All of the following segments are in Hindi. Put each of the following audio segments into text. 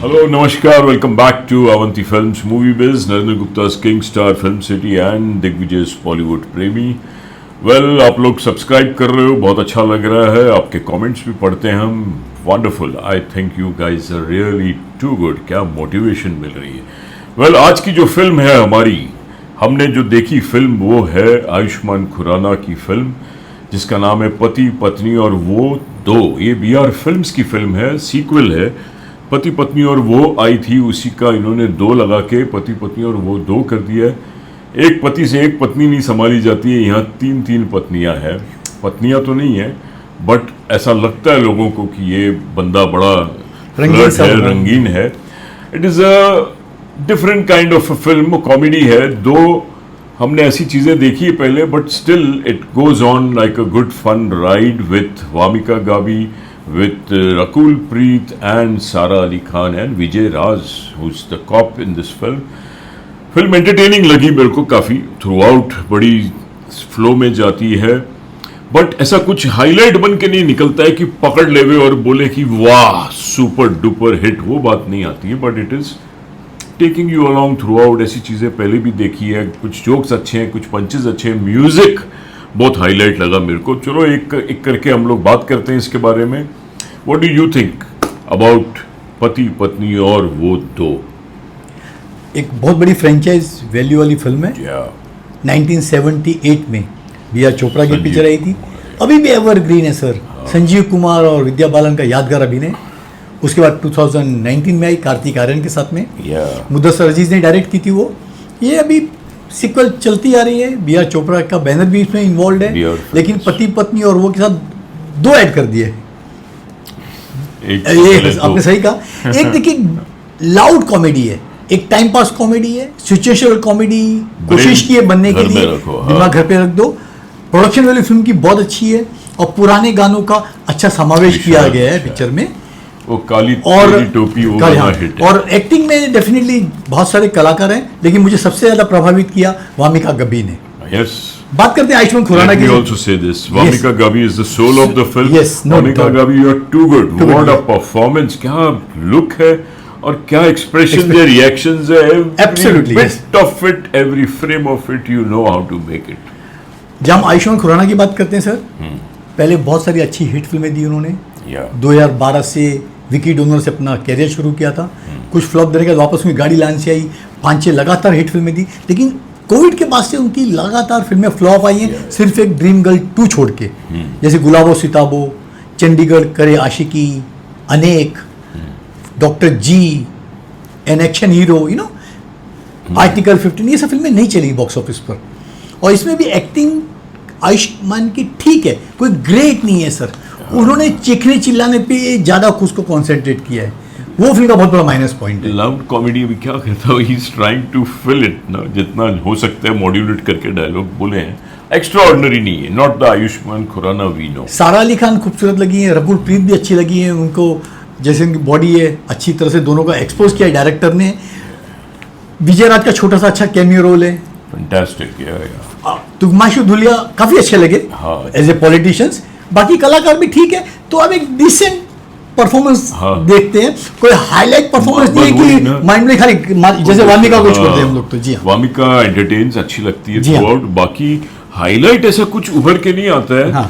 Hello, Namaskar, welcome back to Avanti Films Movie Biz, Narendra Gupta's King Star Film City and Digvijay Bollywood प्रेमी। वेल, आप लोग सब्सक्राइब कर रहे हो, बहुत अच्छा लग रहा है, आपके कमेंट्स भी पढ़ते हैं हम। Wonderful, I think you guys are really too good. क्या मोटिवेशन मिल रही है। वेल, आज की जो फिल्म है हमारी, हमने जो देखी फिल्म वो है आयुष्मान खुराना की फिल्म जिसका नाम है पति पत्नी और वो दो। ये BR फिल्म्स की फिल्म है, सीक्वल है। पति पत्नी और वो आई थी, उसी का इन्होंने दो लगा के पति पत्नी और वो दो कर दिया है। एक पति से एक पत्नी नहीं संभाली जाती है, यहाँ तीन तीन पत्नियां हैं। पत्नियां तो नहीं है, बट ऐसा लगता है लोगों को कि ये बंदा बड़ा रंगीन है। It is a different kind of film, comedy है। दो हमने ऐसी चीज़ें देखी है पहले, but still it goes on like a good fun ride with Wamiqa Gabbi, with Rakul Preet and Sara Ali Khan and Vijay Raj, who's the cop in this film. Film entertaining लगी मेरे को काफ़ी, थ्रू आउट बड़ी फ्लो में जाती है, बट ऐसा कुछ हाईलाइट बन के नहीं निकलता है कि पकड़ लेवे और बोले कि वाह सुपर डुपर हिट, वो बात नहीं आती है। But it is taking you along through out. ऐसी चीज़ें पहले भी देखी है, कुछ जोक्स अच्छे हैं, कुछ पंचेस अच्छे हैं, म्यूजिक बहुत हाईलाइट लगा मेरे को। चलो एक एक करके हम लोग बात करते हैं इसके बारे में। What do you think about पति पत्नी और वो दो? एक बहुत बड़ी फ्रेंचाइज वैल्यू वाली फिल्म है। 1978 में BR चोपड़ा की पिक्चर आई थी, अभी भी एवरग्रीन है सर। संजीव कुमार और विद्या बालन का यादगार अभिनय। उसके बाद 2019 में आई कार्तिक आर्यन के साथ में, मुदस्सर अजीज ने डायरेक्ट की थी वो। ये अभी सीक्वल चलती आ रही है, BR चोपड़ा का बैनर भी इसमें इन्वॉल्व है, लेकिन पति पत्नी और वो के साथ दो ऐड कर दिए। ये आपने सही कहा। एक देखिए लाउड कॉमेडी है, एक टाइम पास कॉमेडी है, सिचुएशनल कॉमेडी कोशिश की है बनने के लिए, दिमाग घर पे रख दो। प्रोडक्शन वाली फिल्म की बहुत अच्छी है और पुराने गानों का अच्छा समावेश किया गया है पिक्चर में। वो काली टोपी वो हिट है। और एक्टिंग में डेफिनेटली बहुत सारे कलाकार हैं, लेकिन मुझे सबसे ज्यादा प्रभावित किया वामिका गबी ने। यस, बात करते हैं आयुष्मान खुराना की। also say this, Vamika Gabi is the soul of the film. Yes, no Vamika doubt. Gabi, you are too good. What a performance! क्या look है और क्या expressions है, reactions है, every bit of it, every frame of it, you know how to make it. जब हम आयुष्मान खुराना की बात करते हैं सर, पहले बहुत सारी अच्छी हिट फिल्में दी उन्होंने। 2012 से विकी डोनर से अपना कैरियर शुरू किया था, कुछ फ्लॉप देने के बाद वापस उनकी गाड़ी लाइन से आई, 5-6 लगातार हिट फिल्में दी। लेकिन कोविड के बाद से उनकी लगातार फिल्में फ्लॉप आई हैं, सिर्फ एक ड्रीम गर्ल 2 छोड़ के, जैसे गुलाबो Sitabo, Chandigarh Kare Aashiqui, Anek, doctor G, an action hero, you know, article 15, ये सब फिल्में नहीं चली बॉक्स ऑफिस पर। और इसमें भी एक्टिंग आयुष्मान की ठीक है, कोई ग्रेट नहीं है सर। उन्होंने चीखने चिल्लाने पे ज़्यादा खुद को कॉन्सेंट्रेट किया है, वो फिल्म का बहुत बड़ा माइनस पॉइंट है। लाउड कॉमेडी अभी क्या कहता हूँ, he is trying to fill it ना, जितना हो सकता है मॉड्यूलेट करके डायलॉग बोले हैं। एक्स्ट्रा ऑर्डिनरी नहीं है, not the Ayushmann Khurrana we know. Sara Ali Khan खूबसूरत लगी है, रकुल प्रीत भी अच्छी लगी है, उनको जैसे उनकी बॉडी है अच्छी तरह से दोनों का एक्सपोज किया है डायरेक्टर ने। विजय राज का छोटा सा अच्छा कैमियो रोल है, फैंटास्टिक। तुगमाशु धुलिया काफी अच्छे लगे एज ए पॉलिटिशियंस। बाकी कलाकार भी ठीक है, तो अब एक डिसेंट परफॉर्मेंस देखते हैं। कोई हाईलाइट परफॉर्मेंस नहीं है कि माइंड में खाली जैसे वामिका को छोड़ते हैं हम लोग तो। जी हाँ, वामिका एंटरटेन्स अच्छी लगती है थ्रू आउट, बाकी हाईलाइट ऐसा कुछ उभर के नहीं आता है।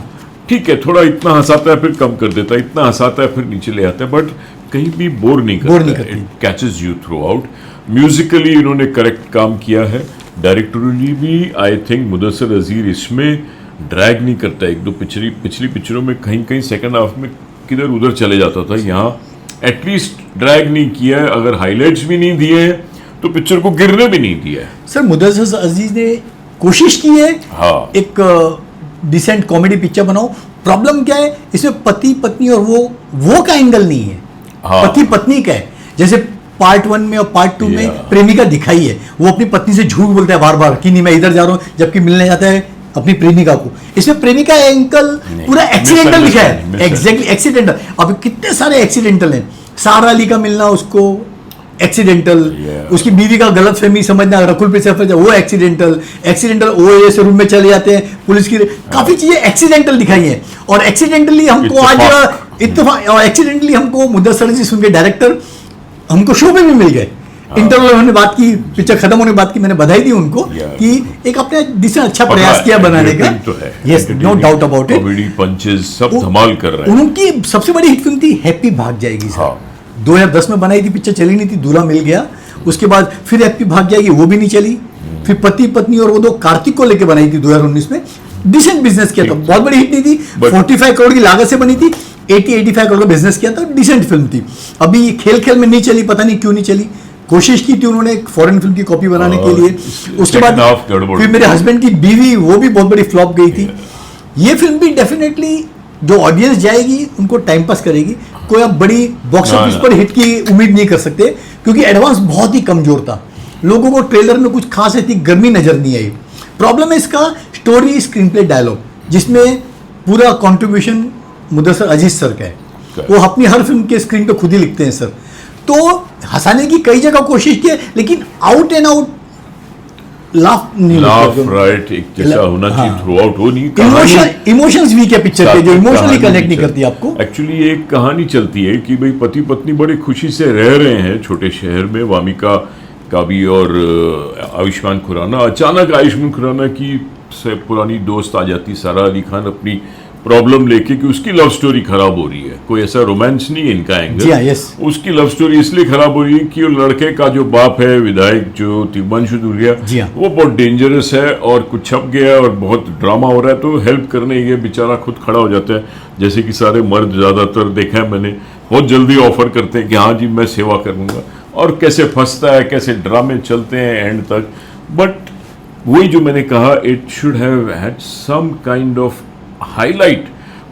ठीक है, थोड़ा इतना हंसाता है फिर कम कर देता है, इतना हंसाता है फिर नीचे ले आता है, बट कहीं भी बोर नहीं करता है। It catches you through out. Musically इन्होंने करेक्ट काम किया है, डायरेक्टोरली भी आई थिंक मुदस्सर अजीज इसमें ड्रैग नहीं करता है। एक दो पिछली पिक्चरों में कहीं कहीं सेकंड हाफ में किधर उधर चले जाता था, यहाँ एटलीस्ट ड्रैग नहीं किया है। अगर हाईलाइट्स भी नहीं दिए हैं तो पिक्चर को गिरने भी नहीं दिया है। सर मुदस्सर अजीज ने कोशिश की है एक डिसेंट कॉमेडी पिक्चर बनाओ। प्रॉब्लम क्या है, इसमें पति पत्नी और वो का एंगल नहीं है, पति पत्नी का है। जैसे पार्ट 1 में और पार्ट 2 में प्रेमिका दिखाई है, वो अपनी पत्नी से झूठ बोलता है बार बार कि नहीं मैं इधर जा रहा हूँ, जबकि मिलने जाता है अपनी प्रेमिका को। इसमें प्रेमिका एंगल पूरा एक्सीडेंटल लिखा है, एग्जैक्टली एक्सीडेंटल। अब कितने सारे एक्सीडेंटल हैं। सारा अली का मिलना उसको एक्सीडेंटल, उसकी बीवी का गलत फहमी समझना रकुल पे सफर वो एक्सीडेंटल, ओ से रूम में चले जाते हैं पुलिस की, काफी चीजें एक्सीडेंटल दिखाई हैं। और एक्सीडेंटली हमको आज इत्तेफाक, और एक्सीडेंटली हमको मुदस्सर जी सुन के डायरेक्टर हमको शो पे भी मिल गए। इंटरवल हमने बात की, पिक्चर खत्म होने के बाद की मैंने बधाई दी उनको कि एक अपने डिसेंट अच्छा प्रयास किया बनाने का। Yes, no doubt about it. Comedy punches सब धमाल कर रहे हैं। उनकी सबसे बड़ी हिट फिल्म थी हैप्पी भाग जाएगी सर। 2010 में बनाई थी, पिक्चर चली नहीं थी, दूल्हा मिल गया। उसके बाद फिर हैप्पी भाग जाएगी, वो भी नहीं चली। फिर पति पत्नी और वो दो कार्तिक को लेके बनाई थी 2019 में, डिसेंट बिजनेस किया था, बहुत बड़ी हिट नहीं थी। 45 करोड़ की लागत से बनी थी, 80-85 करोड़ का बिजनेस किया था, डिसेंट फिल्म थी। अभी खेल खेल में नहीं चली, पता नहीं क्यों नहीं चली। कोशिश की थी उन्होंने एक फॉरेन फिल्म की कॉपी बनाने के लिए, उसके बाद फिर मेरे हस्बैंड की बीवी, वो भी बहुत बड़ी फ्लॉप गई थी। ये फिल्म भी डेफिनेटली जो ऑडियंस जाएगी उनको टाइम पास करेगी। कोई अब बड़ी बॉक्स ऑफिस पर हिट की उम्मीद नहीं कर सकते, क्योंकि एडवांस बहुत ही कमजोर था। लोगों को ट्रेलर में कुछ खास ऐसी गर्मी नजर नहीं आई। प्रॉब्लम है इसका स्टोरी, स्क्रीन प्ले, डायलॉग, जिसमें पूरा कंट्रीब्यूशन मुदस्सर अजीज सर का है। वो अपनी हर फिल्म के स्क्रीन पे खुद ही लिखते हैं सर। तो हंसाने की कई जगह कोशिश की है, लेकिन out and out laugh right एक जैसा होना चाहिए थ्रू आउट, वो नहीं। इमोशंस वीक है पिक्चर के, जो इमोशनली कनेक्ट नहीं करती आपको। एक्चुअली एक कहानी चलती है कि भाई पति पत्नी बड़े खुशी से रह रहे हैं छोटे शहर में, वामिका काबी और आयुष्मान खुराना। अचानक आयुष्मान खुराना की से पुरानी दोस्त आ जाती सारा अली खान अपनी प्रॉब्लम लेके कि उसकी लव स्टोरी खराब हो रही है। कोई ऐसा रोमांस नहीं है इनका एंगल। yes. उसकी लव स्टोरी इसलिए खराब हो रही है कि वो लड़के का जो बाप है विधायक जो तिग्मांशु धूलिया, वो बहुत डेंजरस है और कुछ छप गया और बहुत ड्रामा हो रहा है। तो हेल्प करने ये बेचारा खुद खड़ा हो जाता है, जैसे कि सारे मर्द ज़्यादातर देखा है मैंने, बहुत जल्दी ऑफर करते हैं कि हाँ जी मैं सेवा करूँगा, और कैसे फंसता है, कैसे ड्रामे चलते हैं एंड तक। बट वही जो मैंने कहा, it should have had some kind of highlight,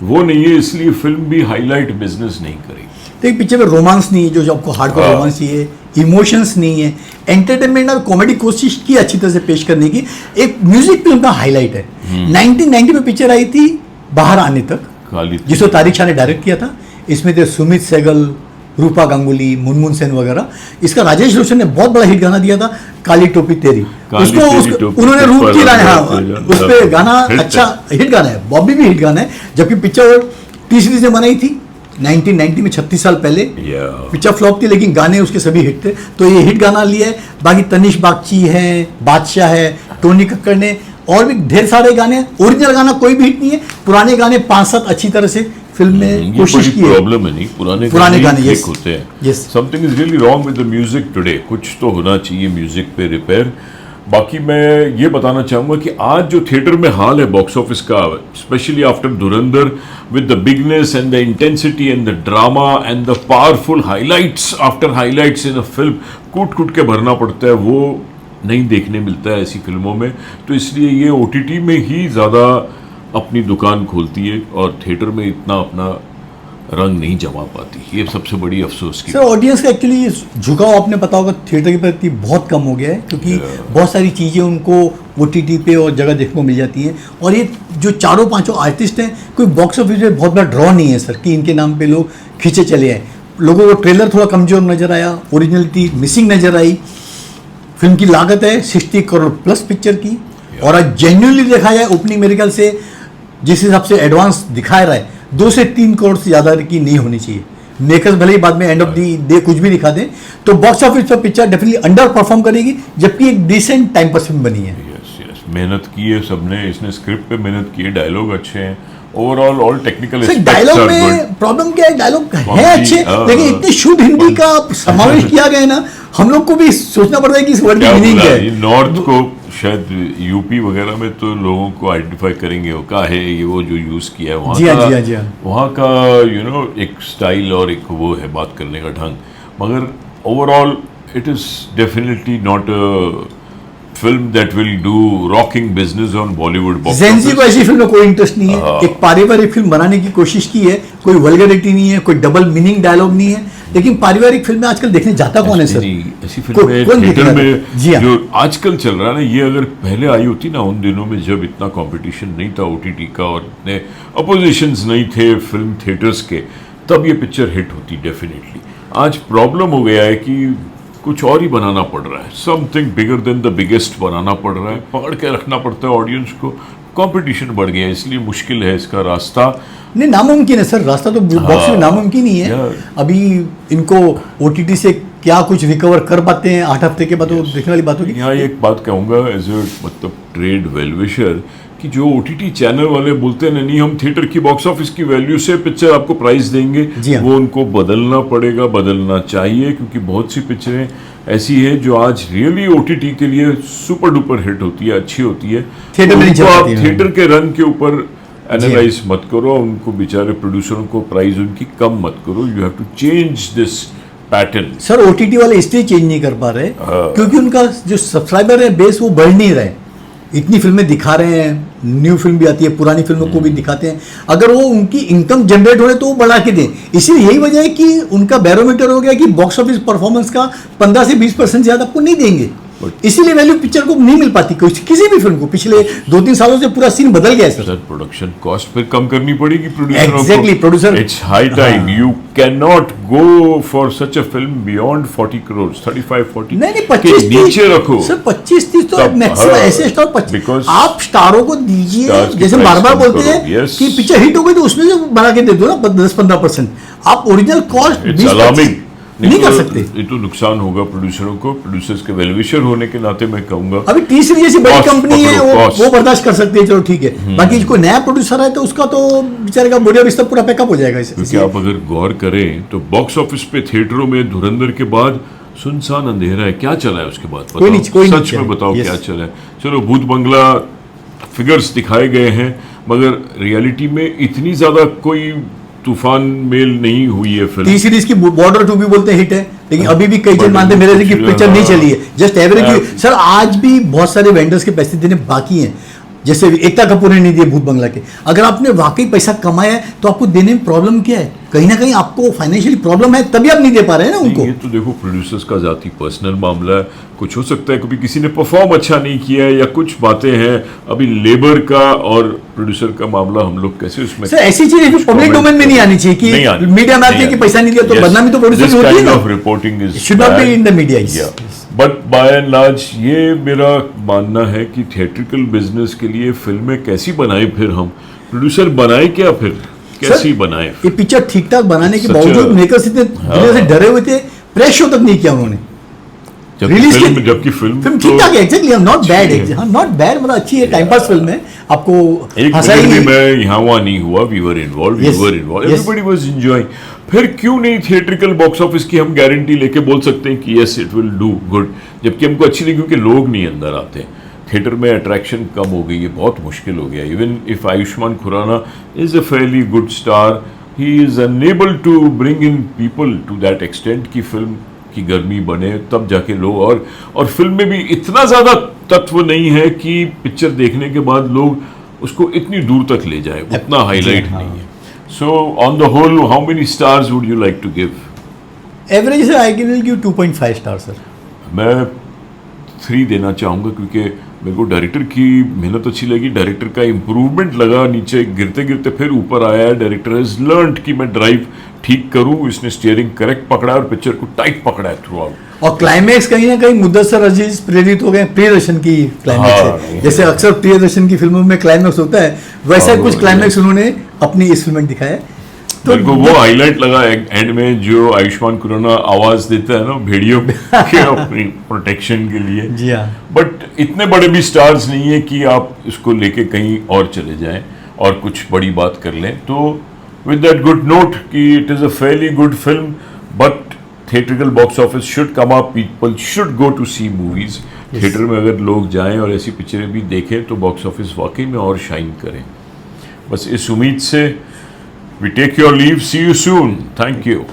वो नहीं है, इसलिए फिल्म भी हाईलाइट बिजनेस नहीं करेगी। तो एक पिक्चर में रोमांस नहीं है, जो आपको हार्डकोर रोमांस चाहिए, इमोशंस नहीं है, एंटरटेनमेंट और कॉमेडी कोशिश की अच्छी तरह से पेश करने की। एक म्यूजिक फिल्म का हाईलाइट है। 1990 में पिक्चर आई थी बाहर आने तक, जिसको तारिक शाह ने डायरेक्ट किया था। इसमें थे सुमित सहगल, रूपा गांगुली, मुनमुन सेन वगैरह। इसका राजेश रोशन ने बहुत बड़ा हिट गाना दिया था, काली टोपी तेरी। उसको उन्होंने रूप की राय, हाँ उस पर गाना अच्छा हिट गाना है। बॉबी भी हिट गाना है, जबकि पिक्चर टी सीरीज ने बनाई थी 1990 में, 36 साल पहले। पिक्चर फ्लॉप थी, लेकिन गाने उसके सभी हिट थे। तो ये हिट गाना लिया है। बाकी तनिष बागची है, बादशाह है, टोनी कक्कड़ ने और भी ढेर सारे गाने। ओरिजिनल गाना कोई भी हिट नहीं है, पुराने गाने 5-7 अच्छी तरह से फिल्म में कोशिश की है। प्रॉब्लम है नहीं, पुराने गाने ठीक होते हैं। Something is really wrong with the music today. कुछ तो होना चाहिए म्यूजिक पे रिपेयर। बाकी मैं ये बताना चाहूंगा कि आज जो थिएटर में हाल है बॉक्स ऑफिस का, specially after Dhurandhar, with the bigness and the intensity and the drama and the powerful highlights after highlights in a film, कूट कूट के भरना पड़ता है, वो नहीं देखने मिलता है ऐसी फिल्मों में। तो इसलिए ये OTT में ही ज़्यादा अपनी दुकान खोलती है और थिएटर में इतना अपना रंग नहीं जमा पाती। ये सबसे बड़ी अफसोस की सर। ऑडियंस का एक्चुअली झुकाव आपने पता होगा थिएटर के प्रति बहुत कम हो गया है, क्योंकि बहुत सारी चीज़ें उनको OTT पे और जगह देखने को मिल जाती हैं। और ये जो 4-5 आर्टिस्ट हैं, कोई बॉक्स ऑफिस में बहुत बड़ा ड्रॉ नहीं है सर कि इनके नाम पे लोग खींचे चले आए। लोगों को ट्रेलर थोड़ा कमजोर नजर आया, ओरिजिनलिटी मिसिंग नजर आई। फिल्म की लागत है 60 करोड़ प्लस पिक्चर की, और आज जेन्युइनली देखा जाए ओपनिंग मेरे ख्याल से जिस हिसाब से एडवांस दिखा रहा है 2 से 3 करोड़ से ज़्यादा की नहीं होनी चाहिए। मेकर्स भले ही बाद में एंड ऑफ दी डे कुछ भी दिखा दें, तो बॉक्स ऑफिस पर पिक्चर डेफिनेटली अंडर परफॉर्म करेगी, जबकि एक डिसेंट टाइम पास फिल्म बनी है। यस, मेहनत की है सबने, इसने स्क्रिप्ट पे मेहनत की है, डायलॉग अच्छे हैं, ओवरऑल ऑल टेक्निकल डायलॉग में प्रॉब्लम क्या है, डायलॉग है अच्छे, लेकिन इतनी शुद्ध हिंदी का समावेश किया गया है ना, हम लोग को भी सोचना पड़ता है कि इस वर्ड की मीनिंग क्या है। नॉर्थ को शायद यूपी वगैरह में तो लोगों को आइडेंटिफाई करेंगे वो क्या है, ये वो जो यूज किया है वहाँ का एक स्टाइल और एक वो है बात करने का ढंग। मगर overall it is definitely not a film that will do rocking business on Bollywood box office. Gen Z को ऐसी फिल्म में कोई इंटरेस्ट नहीं है। एक पारिवारिक फिल्म बनाने की कोशिश की है, कोई वल्गैरिटी नहीं है, कोई डबल मीनिंग डायलॉग नहीं है, लेकिन पारिवारिक फिल्में आजकल देखने जाता कौन है सर? ऐसी फिल्में थिएटर में जो आजकल चल रहा है ना, ये अगर पहले आई होती ना उन दिनों में जब इतना कंपटीशन नहीं था OTT का और इतने अपोजिशंस नहीं थे फिल्म थिएटर्स के, तब ये पिक्चर हिट होती डेफिनेटली। आज प्रॉब्लम हो गया है कि कुछ और ही बनाना पड़ रहा है, something bigger than the biggest बनाना पड़ रहा है, पकड़ के रखना पड़ता है ऑडियंस को। कंपटीशन बढ़ गया है, इसलिए मुश्किल है इसका रास्ता। नहीं, नामुमकिन है सर, रास्ता तो बॉक्स में नामुमकिन ही है। अभी इनको OTT से क्या कुछ रिकवर कर पाते हैं 8 हफ्ते के बाद, वो देखने वाली बात होगी। यहाँ एक बात कहूँगा एज ए मतलब ट्रेड वेलविशर कि जो OTT चैनल वाले बोलते हैं नहीं हम थिएटर की बॉक्स ऑफिस की वैल्यू से पिक्चर आपको प्राइस देंगे, जी हाँ। वो उनको बदलना पड़ेगा, बदलना चाहिए, क्योंकि बहुत सी पिक्चरें ऐसी है जो आज रियली OTT के लिए सुपर डुपर हिट होती है, अच्छी होती है। थिएटर में नहीं चल आप पाती है। थिएटर के रन के ऊपर एनालाइज मत करो, उनको बेचारे प्रोड्यूसरों को प्राइस उनकी कम मत करो। You have to change this pattern. Sir OTT वाले इसलिए चेंज नहीं कर पा रहे क्योंकि उनका जो सब्सक्राइबर है बेस वो बढ़ नहीं रहे। इतनी फिल्में दिखा रहे हैं, न्यू फिल्म भी आती है, पुरानी फिल्मों को भी दिखाते हैं, अगर वो उनकी इनकम जनरेट हो रहे तो वो बढ़ा के दें। इसीलिए यही वजह है कि उनका बैरोमीटर हो गया कि बॉक्स ऑफिस परफॉर्मेंस का 15 से 20% ज्यादा आपको नहीं देंगे, इसीलिए वैल्यू पिक्चर को नहीं मिल पाती किसी भी फिल्म को। पिछले 2-3 सालों से पूरा सीन बदल गया है सर। प्रोडक्शन कॉस्ट फिर कम करनी पड़ेगी प्रोड्यूसरों Exactly, को। producer- it's high time. You can not go for such a film beyond 40 crore, 35-40 नहीं के 25-30 नीचे रखो। सर 25-30 तो तब, मैक्सिमम हाँ, ऐसे स्टार 25। because आप स्टारों को दीजिए, stars की जैसे price बार बार कम बोलते करो, हैं yes। कि पिक्चर हिट हो गई तो उसमें से बढ़ा के दे दो ना 10-15%। आप ओरिजिनल कॉस्ट इट्स अलार्मिंग। नहीं कर सकते। ये तो नुकसान होगा प्रोड्यूसरों को। प्रोड्यूसर्स के वेलविशर होने के नाते मैं कहूंगा अभी तीसरी जैसी बड़ी Cost कंपनी है पकड़ो, cost। वो बर्दाश्त कर सकती है, चलो ठीक है। बाकी कोई नया प्रोड्यूसर है तो उसका तो बेचारे का बोरिया बिस्तर पूरा पैकअप हो जाएगा क्योंकि इससे। आप अगर गौर करें तो बॉक्स ऑफिस पे थिएटरों में धुरंधर के बाद सुनसान अंधेरा है। क्या चला है उसके बाद? कोई नहीं सच में बताओ Yes। क्या चला है? चलो भूत बंगला फिगर्स दिखाए गए हैं, मगर रियलिटी में इतनी ज्यादा कोई तूफान मेल नहीं हुई है फिल्म। टी सीरीज की बॉर्डर 2 भी बोलते हैं हिट है, लेकिन अभी भी कई जन Border मानते हैं मेरे से कि कुछ, पिक्चर नहीं हाँ। चली है, जस्ट एवरेज। सर आज भी बहुत सारे वेंडर्स के पैसे देने बाकी हैं, जैसे एकता कपूर ने नहीं दिए भूत बंगला के। अगर आपने वाकई पैसा कमाया है तो आपको देने में प्रॉब्लम क्या है? कहीं ना कहीं आपको फाइनेंशियली प्रॉब्लम है, तभी आप नहीं दे पा रहे हैं ना उनको। ये तो देखो प्रोड्यूसर्स का जाती पर्सनल मामला है। कुछ हो सकता है कभी किसी ने परफॉर्म अच्छा नहीं किया है या कुछ बातें हैं। अभी लेबर का और प्रोड्यूसर का मामला हम लोग कैसे उसमें सर ऐसी चीजें पब्लिक डोमेन में नहीं आनी चाहिए कि मीडिया में आती है कि पैसा नहीं दिया तो बदनामी तो प्रोड्यूसर की होती है ना। Reporting is should not be in the media. But by and large ये मेरा मानना है कि थिएट्रिकल बिजनेस के लिए फिल्में कैसी बनाए, फिर हम प्रोड्यूसर बनाए क्या, फिर कैसी बनाए? ये पिक्चर ठीक ठाक बनाने के सच- बावजूद मेकर्स इतने दुनिया से डरे हुए थे, प्रेस शो तक नहीं किया उन्होंने। जबकि फिल्म ठीक ठाक है, एग्जैक्टली नॉट बैड, हाँ नॉट बैड, मतलब अच्छी है, टाइम पास फिल्म है, आपको एक हंसाएगी। मिनट भी मैं यहाँ वहाँ नहीं हुआ। We were involve, Yes, yes। Everybody was enjoying. फिर क्यों नहीं थिएट्रिकल बॉक्स ऑफिस की हम गारंटी लेके बोल सकते हैं कि yes it will do good, जबकि हमको अच्छी लगी क्योंकि लोग नहीं अंदर आते। थिएटर में अट्रैक्शन कम हो गई है, बहुत मुश्किल हो गया। Even if Ayushmann Khurrana is a fairly good star, he is unable to bring in people to that extent की फिल्म की गर्मी बने, तब जाके लोग और फिल्म में भी इतना ज़्यादा तत्व नहीं है कि पिक्चर देखने के बाद लोग उसको इतनी दूर तक ले जाए, उतना हाईलाइट नहीं है। So on the whole how many stars would you like to give? Average say I can give 2.5 star sir. मैं 3 देना चाहूँगा क्योंकि मेरे को डायरेक्टर की मेहनत अच्छी लगी, डायरेक्टर का इम्प्रूवमेंट लगा, नीचे गिरते गिरते फिर ऊपर आया है। डायरेक्टर हैज लर्नड कि मैं ड्राइव ठीक करूँ, इसने स्टीयरिंग करेक्ट पकड़ा है और पिक्चर को टाइट पकड़ा है थ्रू आउट। और क्लाइमैक्स कहीं ना कहीं मुद्दसर अजीज प्रेरित हो गए प्रियदर्शन की क्लाइमैक्स हाँ, से। जैसे अक्सर प्रियदर्शन की फिल्मों में क्लाइमैक्स होता है, वैसा हाँ, कुछ क्लाइमैक्स उन्होंने अपनी इस फिल्म में दिखाया है। मेरे को वो हाईलाइट लगा एंड में जो आयुष्मान खुराना आवाज देता है ना भेड़ियों के अपनी प्रोटेक्शन के लिए। जी हाँ। बट इतने बड़े भी स्टार्स नहीं है कि आप इसको लेके कहीं और चले जाएं और कुछ बड़ी बात कर लें। तो विद दैट गुड नोट कि it is a fairly good film, but theatrical box office should come up, people should go to see movies. Theatre में अगर लोग जाएं और ऐसी पिक्चरें भी देखें तो बॉक्स ऑफिस वाकई में और शाइन करें। बस इस उम्मीद से we take your leave. See you soon. Thank you.